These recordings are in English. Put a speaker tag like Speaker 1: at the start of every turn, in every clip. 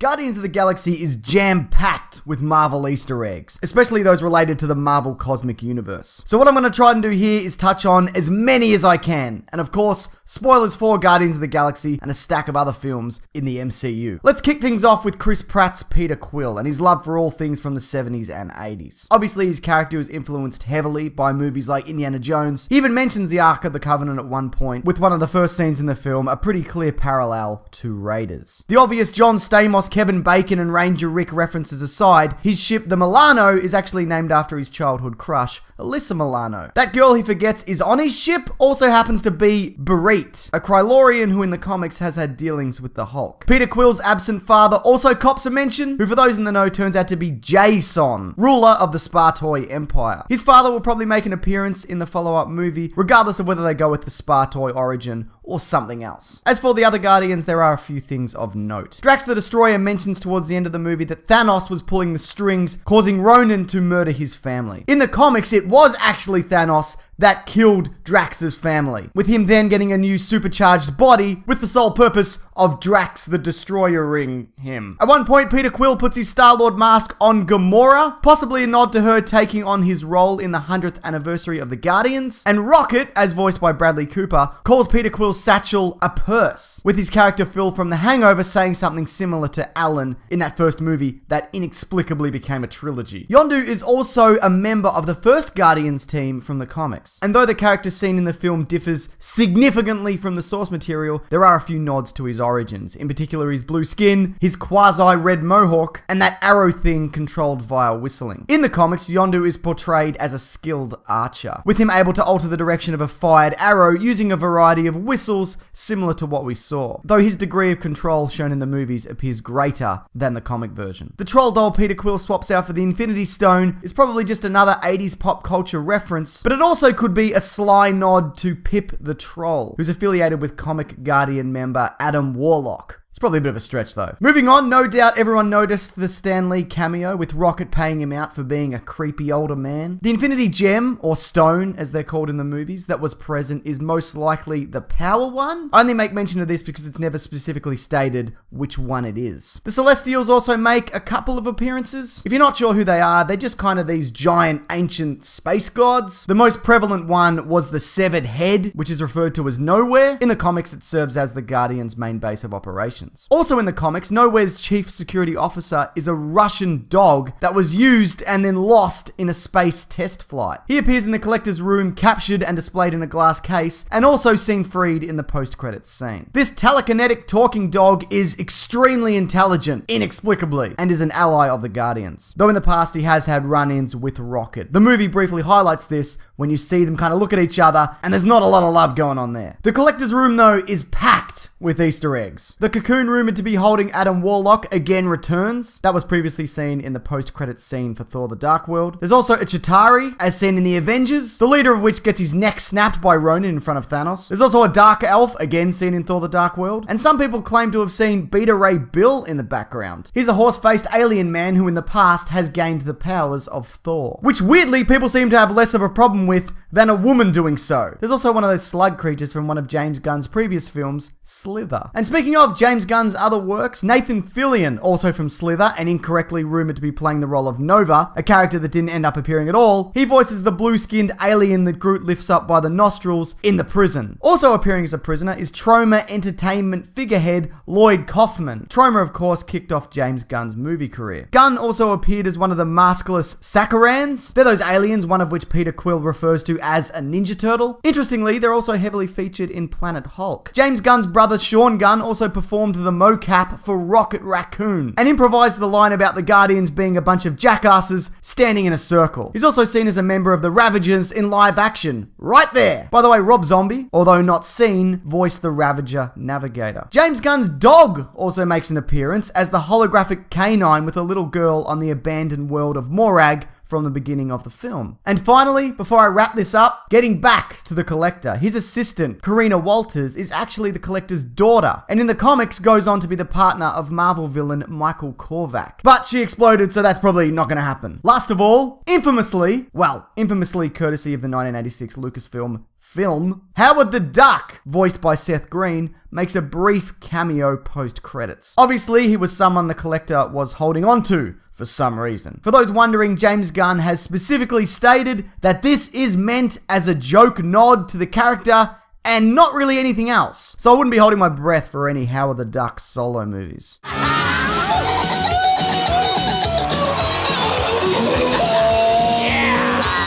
Speaker 1: Guardians of the Galaxy is jam-packed with Marvel Easter eggs, especially those related to the Marvel Cosmic Universe. So what I'm going to try and do here is touch on as many as I can, and of course, spoilers for Guardians of the Galaxy and a stack of other films in the MCU. Let's kick things off with Chris Pratt's Peter Quill and his love for all things from the 70s and 80s. Obviously, his character is influenced heavily by movies like Indiana Jones. He even mentions the Ark of the Covenant at one point, with one of the first scenes in the film a pretty clear parallel to Raiders. The obvious John Stamos, Kevin Bacon, and Ranger Rick references aside, his ship, the Milano, is actually named after his childhood crush, Alyssa Milano. That girl he forgets is on his ship also happens to be Bereet, a Krylorian who in the comics has had dealings with the Hulk. Peter Quill's absent father also cops a mention, who for those in the know turns out to be Jason, ruler of the Spartoy Empire. His father will probably make an appearance in the follow-up movie, regardless of whether they go with the Spartoy origin or something else. As for the other Guardians, there are a few things of note. Drax the Destroyer mentions towards the end of the movie that Thanos was pulling the strings, causing Ronan to murder his family. In the comics, it was actually Thanos that killed Drax's family, with him then getting a new supercharged body with the sole purpose of Drax the Destroyer-ing him. At one point, Peter Quill puts his Star-Lord mask on Gamora, possibly a nod to her taking on his role in the 100th anniversary of the Guardians, and Rocket, as voiced by Bradley Cooper, calls Peter Quill's satchel a purse, with his character Phil from The Hangover saying something similar to Alan in that first movie that inexplicably became a trilogy. Yondu is also a member of the first Guardians team from the comics. And though the character seen in the film differs significantly from the source material, there are a few nods to his origins, in particular his blue skin, his quasi-red mohawk, and that arrow thing controlled via whistling. In the comics, Yondu is portrayed as a skilled archer, with him able to alter the direction of a fired arrow using a variety of whistles similar to what we saw, though his degree of control shown in the movies appears greater than the comic version. The troll doll Peter Quill swaps out for the Infinity Stone is probably just another 80s pop culture reference, but it also could be a sly nod to Pip the Troll, who's affiliated with Comic Guardian member Adam Warlock. It's probably a bit of a stretch though. Moving on, no doubt everyone noticed the Stan Lee cameo with Rocket paying him out for being a creepy older man. The Infinity Gem, or Stone as they're called in the movies, that was present is most likely the Power One. I only make mention of this because it's never specifically stated which one it is. The Celestials also make a couple of appearances. If you're not sure who they are, they're just kind of these giant ancient space gods. The most prevalent one was the Severed Head, which is referred to as Nowhere. In the comics, it serves as the Guardians' main base of operations. Also in the comics, Nowhere's chief security officer is a Russian dog that was used and then lost in a space test flight. He appears in the collector's room, captured and displayed in a glass case, and also seen freed in the post-credits scene. This telekinetic talking dog is extremely intelligent, inexplicably, and is an ally of the Guardians, though in the past he has had run-ins with Rocket. The movie briefly highlights this when you see them kind of look at each other, and there's not a lot of love going on there. The collector's room, though, is packed with Easter eggs. The cocoon rumored to be holding Adam Warlock again returns. That was previously seen in the post-credits scene for Thor: The Dark World. There's also a Chitauri, as seen in the Avengers, the leader of which gets his neck snapped by Ronan in front of Thanos. There's also a Dark Elf, again seen in Thor: The Dark World. And some people claim to have seen Beta Ray Bill in the background. He's a horse-faced alien man who in the past has gained the powers of Thor, which weirdly people seem to have less of a problem with than a woman doing so. There's also one of those slug creatures from one of James Gunn's previous films, Slither. And speaking of James Gunn's other works, Nathan Fillion, also from Slither and incorrectly rumored to be playing the role of Nova, a character that didn't end up appearing at all, he voices the blue-skinned alien that Groot lifts up by the nostrils in the prison. Also appearing as a prisoner is Troma Entertainment figurehead Lloyd Kaufman. Troma, of course, kicked off James Gunn's movie career. Gunn also appeared as one of the maskless Sakurans. They're those aliens, one of which Peter Quill refers to as a Ninja Turtle. Interestingly, they're also heavily featured in Planet Hulk. James Gunn's brother Sean Gunn also performed the mocap for Rocket Raccoon and improvised the line about the Guardians being a bunch of jackasses standing in a circle. He's also seen as a member of the Ravagers in live action. Right there! By the way, Rob Zombie, although not seen, voiced the Ravager Navigator. James Gunn's dog also makes an appearance as the holographic canine with a little girl on the abandoned world of Morag from the beginning of the film. And finally, before I wrap this up, getting back to the Collector, his assistant, Karina Walters, is actually the Collector's daughter, and in the comics goes on to be the partner of Marvel villain Michael Korvac. But she exploded, so that's probably not gonna happen. Last of all, infamously courtesy of the 1986 Lucasfilm film, Howard the Duck, voiced by Seth Green, makes a brief cameo post-credits. Obviously, he was someone the collector was holding on to for some reason. For those wondering, James Gunn has specifically stated that this is meant as a joke nod to the character and not really anything else. So I wouldn't be holding my breath for any Howard the Duck solo movies.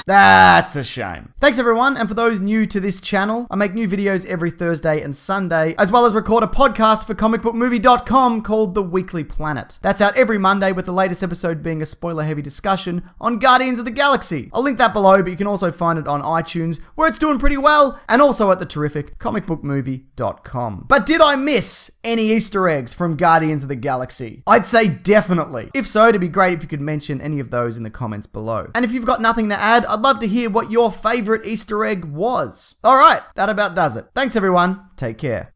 Speaker 1: That's a shame. Thanks everyone, and for those new to this channel, I make new videos every Thursday and Sunday, as well as record a podcast for comicbookmovie.com called The Weekly Planet. That's out every Monday, with the latest episode being a spoiler-heavy discussion on Guardians of the Galaxy. I'll link that below, but you can also find it on iTunes, where it's doing pretty well, and also at the terrific comicbookmovie.com. But did I miss any Easter eggs from Guardians of the Galaxy? I'd say definitely. If so, it'd be great if you could mention any of those in the comments below. And if you've got nothing to add, I'd love to hear what your favorite Easter egg was. Alright, that about does it. Thanks everyone. Take care.